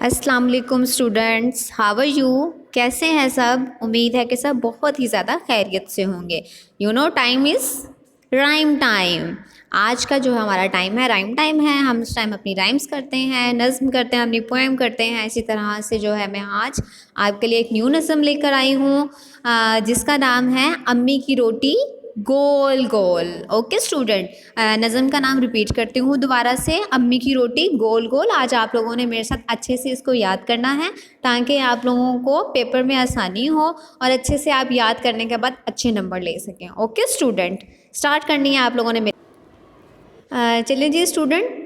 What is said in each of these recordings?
अस्सलाम वालेकुम students, how are you? कैसे हैं सब? उम्मीद है कि सब बहुत ही ज़्यादा खैरियत से होंगे। You know time is rhyme time. आज का जो हमारा टाइम है राइम टाइम है। हम इस टाइम अपनी राइम्स करते हैं, नज़्म करते हैं, अपनी पोएम करते हैं। इसी तरह से जो है मैं आज आपके लिए एक न्यू नज़्म लेकर आई हूँ जिसका नाम है अम्मी की रोटी गोल गोल। ओके स्टूडेंट, नज़म का नाम रिपीट करती हूँ दोबारा से, अम्मी की रोटी गोल गोल। आज आप लोगों ने मेरे साथ अच्छे से इसको याद करना है ताकि आप लोगों को पेपर में आसानी हो और अच्छे से आप याद करने के बाद अच्छे नंबर ले सकें। ओके स्टूडेंट, स्टार्ट करनी है आप लोगों ने। चलिए जी स्टूडेंट,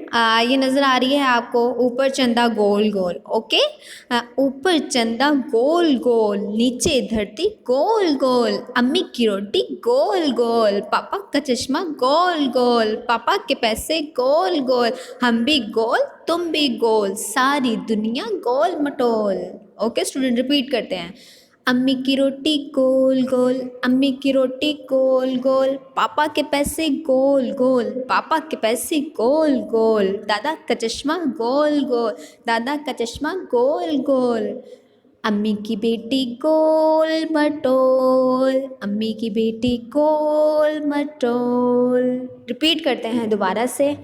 ये नज़र आ रही है आपको ऊपर चंदा गोल गोल। ओके, ऊपर चंदा गोल गोल, नीचे धरती गोल गोल, अम्मी की रोटी गोल गोल, पापा का चश्मा गोल गोल, पापा के पैसे गोल गोल, हम भी गोल तुम भी गोल, सारी दुनिया गोल मटोल। ओके स्टूडेंट, रिपीट करते हैं। अम्मी की रोटी गोल गोल, अम्मी की रोटी गोल गोल, पापा के पैसे गोल गोल, पापा के पैसे गोल गोल, दादा का चश्मा गोल गोल, दादा का चश्मा गोल गोल, अम्मी की बेटी गोल मटोल, अम्मी की बेटी गोल मटोल। रिपीट करते हैं दोबारा से।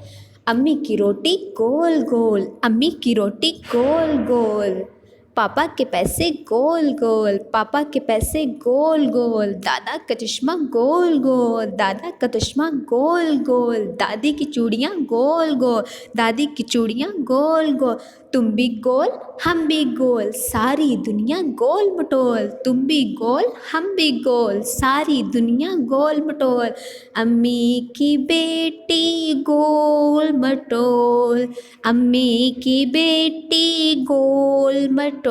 अम्मी की रोटी गोल गोल, अम्मी की रोटी गोल गोल, पापा के पैसे गोल गोल, पापा के पैसे गोल गोल, दादा का चश्मा गोल गोल, दादा का चश्मा गोल गोल, दादी की चूड़ियाँ गोल गोल, दादी की चूड़ियाँ गोल गोल, तुम भी गोल हम भी गोल, सारी दुनिया गोल मटोल, तुम भी गोल हम भी गोल, सारी दुनिया गोल मटोल, अम्मी की बेटी गोल मटोल, अम्मी की बेटी गोल मटोल।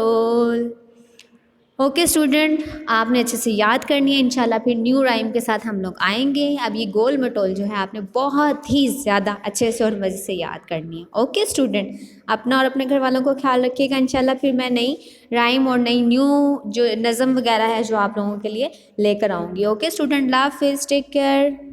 ओके स्टूडेंट, आपने अच्छे से याद करनी है। इंशाल्लाह फिर न्यू राइम के साथ हम लोग आएंगे। अब ये गोल मटोल जो है आपने बहुत ही ज़्यादा अच्छे से और मज़े से याद करनी है। ओके स्टूडेंट, अपना और अपने घर वालों को ख्याल रखिएगा। इंशाल्लाह फिर मैं नई राइम और नई न्यू जो नज़म वगैरह है जो आप लोगों के लिए लेकर आऊँगी। ओके स्टूडेंट, अल्लाह हाफिज़, टेक केयर।